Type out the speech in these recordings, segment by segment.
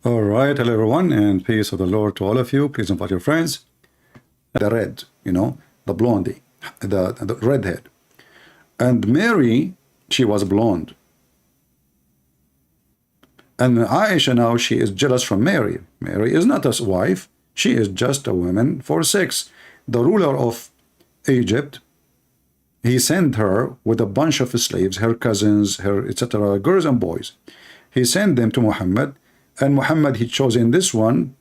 All right, hello everyone, and peace of the Lord to all of you. Please invite your friends. The red, the blondie, the redhead. And Mary, she was blonde. And Aisha now, she is jealous from Mary. Mary is not a wife. She is just a woman for sex. The ruler of Egypt, he sent her with a bunch of slaves, her cousins, her etc., girls and boys. He sent them to Muhammad, and Muhammad, he chosen this one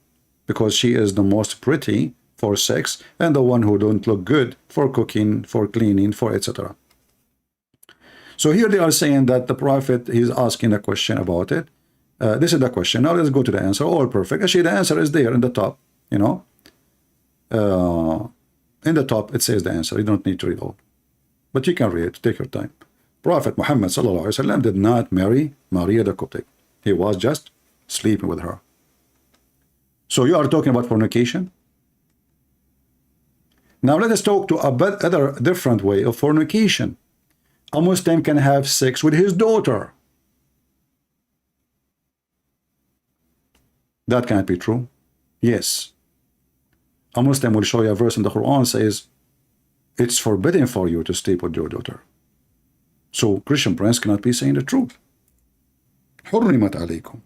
because she is the most pretty for sex and the one who don't look good for cooking, for cleaning, for etc. So here they are saying that the prophet, he's asking a question about it. This is the question. Now let's go to the answer. All perfect. Actually, the answer is there in the top, in the top, it says the answer. You don't need to read all. But you can read it. Take your time. Prophet Muhammad sallallahu alaihi wasallam did not marry Maria the Coptic. He was just sleeping with her. So you are talking about fornication? Now let us talk to other different way of fornication. A Muslim can have sex with his daughter. That can't be true. Yes. A Muslim will show you a verse in the Quran says, it's forbidden for you to sleep with your daughter. So Christian prince cannot be saying the truth. حرمت عليكم.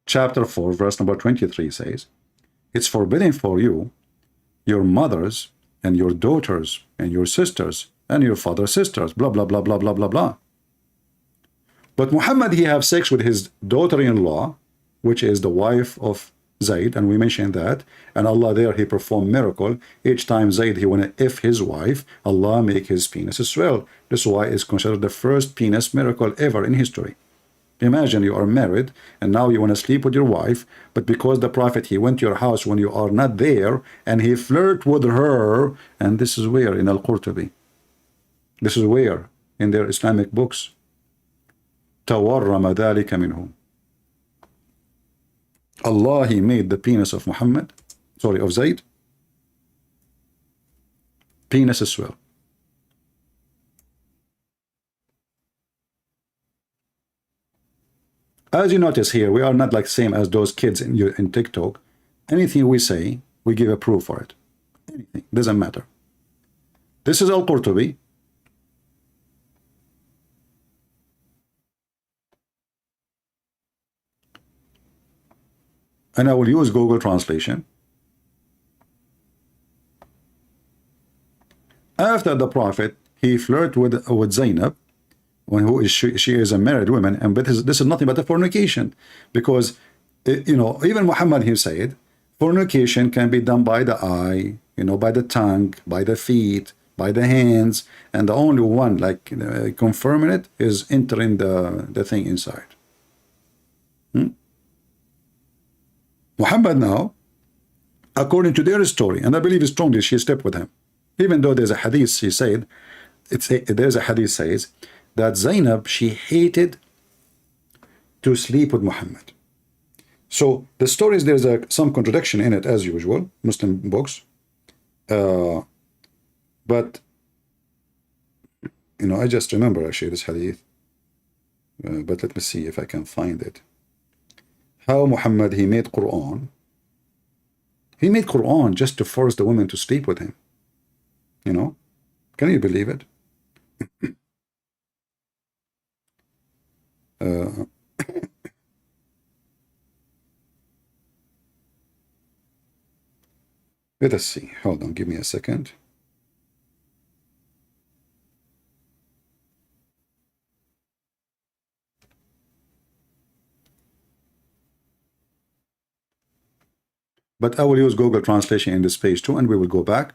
Chapter 4, verse number 23 says, it's forbidden for you, your mothers, and your daughters, and your sisters, and your father's sisters, blah, blah, blah, blah, blah, blah, blah. But Muhammad, he have sex with his daughter-in-law, which is the wife of Zayd, and we mentioned that, and Allah there, he performed miracle. Each time Zayd, he want to F his wife, Allah make his penis swell. This is why it's considered the first penis miracle ever in history. Imagine you are married and now you want to sleep with your wife, but because the prophet, he went to your house when you are not there and he flirt with her, and this is where in Al-Qurtubi, this is where in their Islamic books, تورم ذلك منه. Allah, he made the penis of Muhammad, sorry, of Zayd, penis as well. As you notice here, we are not like same as those kids in TikTok. Anything we say, we give a proof for it. Anything, doesn't matter. This is Al-Qurtubi. And I will use Google Translation. After the prophet, he flirted with Zainab, when she is a married woman, and this is nothing but a fornication, because even Muhammad, he said fornication can be done by the eye, by the tongue, by the feet, by the hands, and the only one like confirming it is entering the thing inside. Muhammad now, according to their story, and I believe strongly she slept with him, even though there's a hadith, she said, there's a hadith says that Zainab, she hated to sleep with Muhammad. So the stories, there's some contradiction in it as usual, Muslim books. But, I just remember actually this hadith. But let me see if I can find it. How Muhammad, he made Quran. He made Quran just to force the women to sleep with him. Can you believe it? Let us see. Hold on, give me a second. But I will use Google Translation in this page too, and we will go back.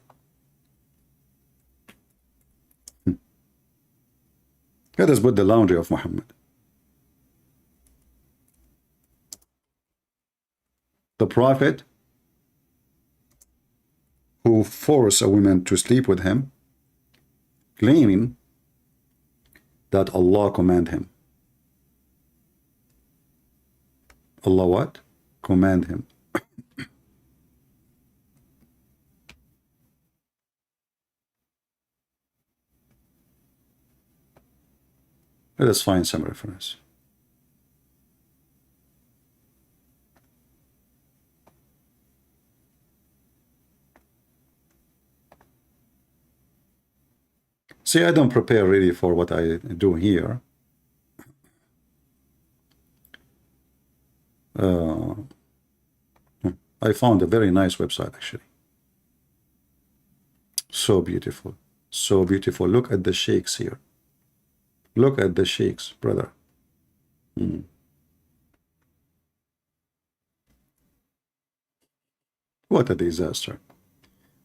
Let us put the laundry of Muhammad. The prophet who forced a woman to sleep with him, claiming that Allah command him. Allah what? Command him. Let us find some reference. See, I don't prepare really for what I do here. I found a very nice website, actually. So beautiful. So beautiful. Look at the sheikhs here. Look at the sheikhs, brother. What a disaster.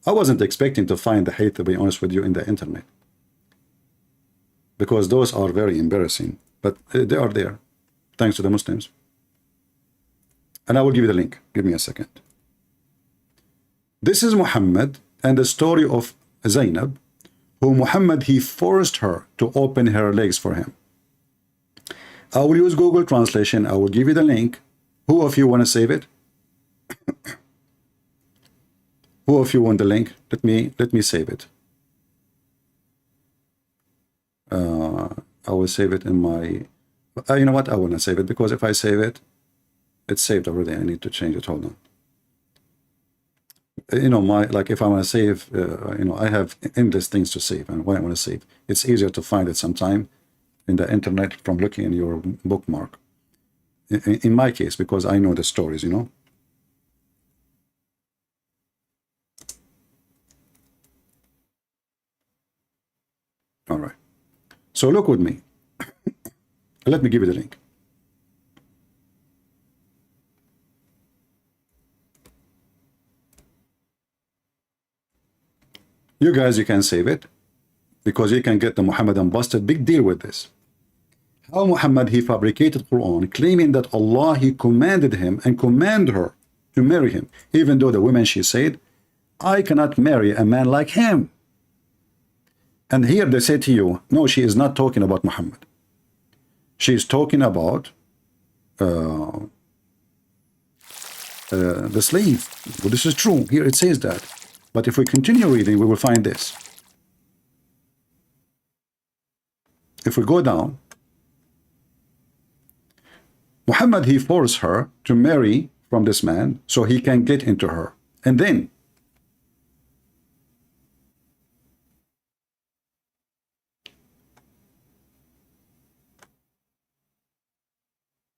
I wasn't expecting to find the hate, to be honest with you, in the internet, because those are very embarrassing, but they are there, thanks to the Muslims. And I will give you the link. Give me a second. This is Muhammad and the story of Zainab, who Muhammad, he forced her to open her legs for him. I will use Google Translation. I will give you the link. Who of you want to save it? Who of you want the link? Let me save it. I will save it in my. You know what? I will not save it, because if I save it, it's saved already. I need to change it. Hold on. You know, like if I want to save, you know, I have endless things to save, and when I want to save, it's easier to find it sometime in the internet from looking in your bookmark. In my case, because I know the stories, you know. All right. So look with me. Let me give you the link. You guys, you can save it, because you can get the Muhammadan busted. Big deal with this. How Muhammad, he fabricated Quran, claiming that Allah, he commanded him and commanded her to marry him, even though the woman, she said, I cannot marry a man like him. And here they say to you, no, she is not talking about Muhammad. She is talking about the slave. Well, this is true. Here it says that. But if we continue reading, we will find this. If we go down, Muhammad, he forced her to marry from this man so he can get into her. And then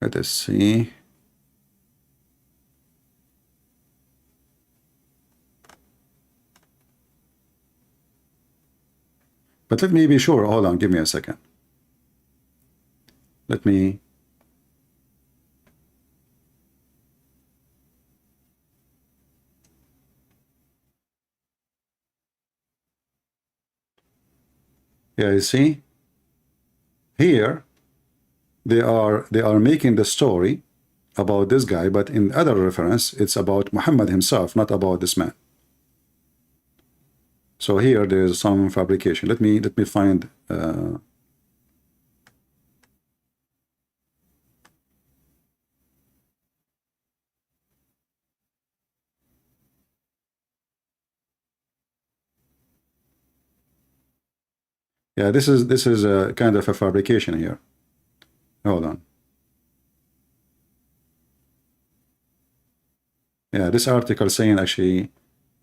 let us see. But let me be sure. Hold on, give me a second. Let me. Yeah, you see? Here they are making the story about this guy, but in other reference, it's about Muhammad himself, not about this man. So here there's some fabrication. Let me find yeah, this is a kind of a fabrication here. Hold on. Yeah, this article saying actually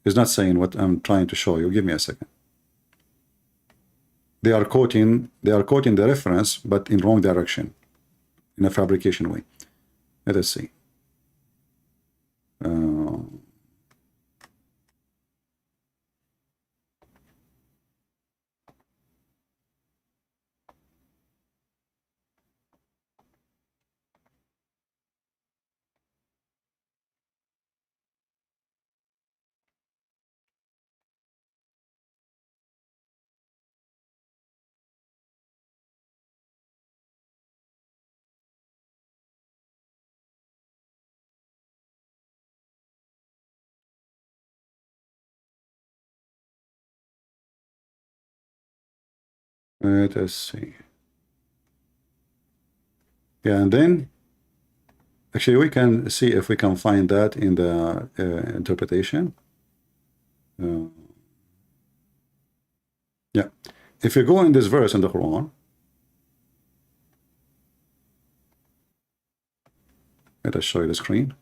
is not saying what I'm trying to show you. Give me a second. They are quoting the reference, but in wrong direction, in a fabrication way. Let us see. Let us see. Yeah, and then actually we can see if we can find that in the interpretation. Yeah, if you go in this verse in the Quran, Let us show you the screen.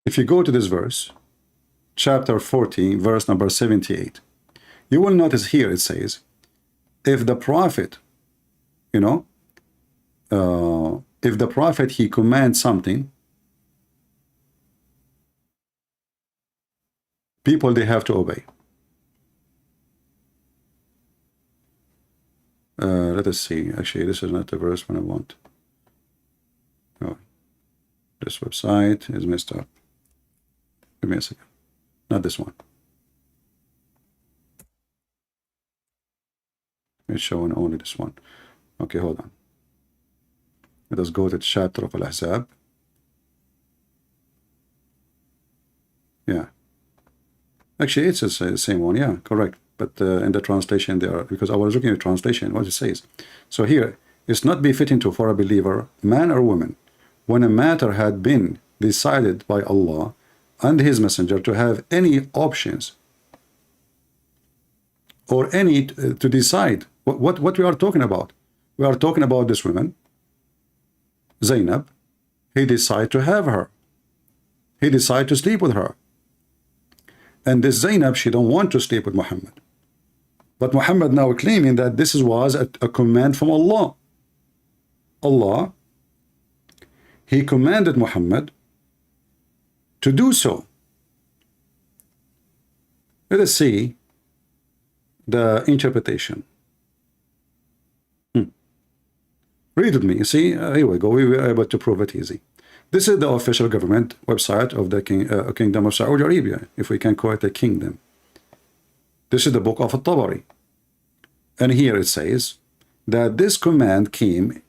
If you go to this verse, chapter 14, verse number 78, you will notice here it says, if the prophet, you know, if the prophet, he commands something, people, they have to obey. Let us see. Actually, this is not the verse one I want. Oh, this website is messed up. Give me a second. Not this one. It's showing only this one. Okay, hold on. Let us go to the chapter of Al-Ahzab. Yeah. Actually, it's the same one. Yeah, correct. But in the translation there, because I was looking at the translation, what it says. So here, it's not befitting to for a believer, man or woman, when a matter had been decided by Allah and His Messenger, to have any options or any to decide what we are talking about. We are talking about this woman, Zainab. He decided to have her. He decided to sleep with her. And this Zainab, she don't want to sleep with Muhammad. But Muhammad now claiming that this was a command from Allah. Allah, He commanded Muhammad to do so. Let us see the interpretation. Read with me. You see, here we go. We were able to prove it easy. This is the official government website of the Kingdom of Saudi Arabia, if we can call it a kingdom. This is the book of Al-Tabari. And here it says that this command came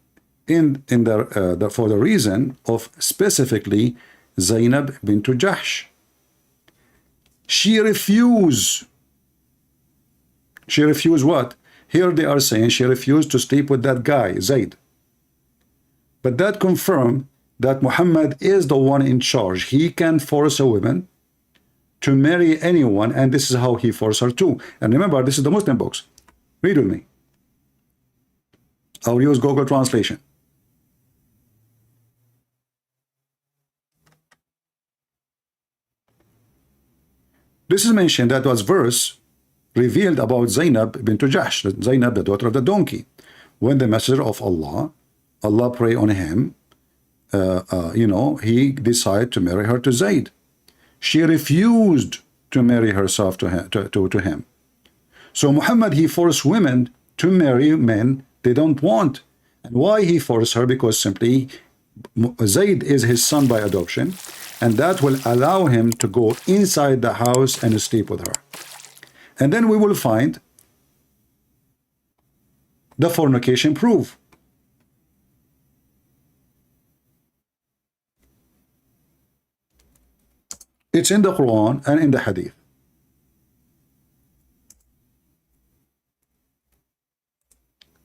for the reason of specifically Zainab bint Jahsh. She refused. She refused what? Here they are saying she refused to sleep with that guy, Zayd. But that confirmed that Muhammad is the one in charge. He can force a woman to marry anyone, and this is how he forced her too. And remember, this is the Muslim books. Read with me. I'll use Google Translation. This is mentioned, that was verse revealed about Zainab bint Jahsh, Zainab, the daughter of the donkey. When the messenger of Allah prayed on him, he decided to marry her to Zayd. She refused to marry herself to him. So Muhammad, he forced women to marry men they don't want. And why he forced her? Because simply Zayd is his son by adoption, and that will allow him to go inside the house and sleep with her. And then we will find the fornication proof. It's in the Quran and in the Hadith.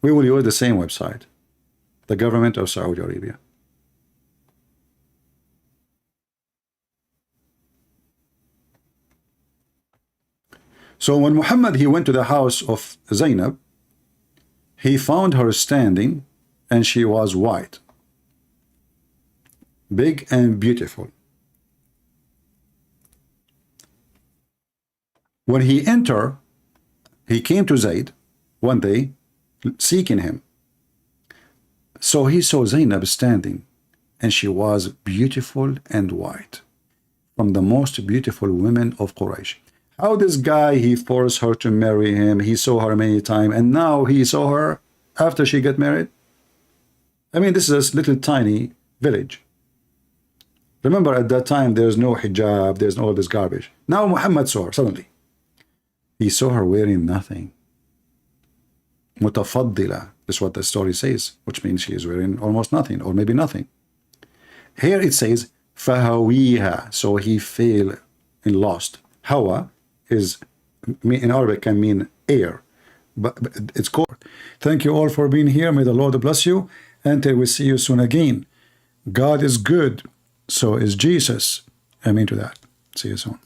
We will use the same website, the government of Saudi Arabia. So when Muhammad, he went to the house of Zainab, he found her standing, and she was white, big and beautiful. When he entered, he came to Zayd one day, seeking him. So he saw Zainab standing, and she was beautiful and white, from the most beautiful women of Quraysh. How this guy, he forced her to marry him. He saw her many times, and now he saw her after she got married. I mean, this is a little tiny village. Remember, at that time, there's no hijab, there's all this garbage. Now Muhammad saw her suddenly. He saw her wearing nothing. Mutafaddila is what the story says, which means she is wearing almost nothing, or maybe nothing. Here it says, fahawiha, so he fell and lost. Hawa is in Arabic can mean heir, but it's called. Thank you all for being here. May the Lord bless you. Until we see you soon again. God is good. So is Jesus. Amen to that. See you soon.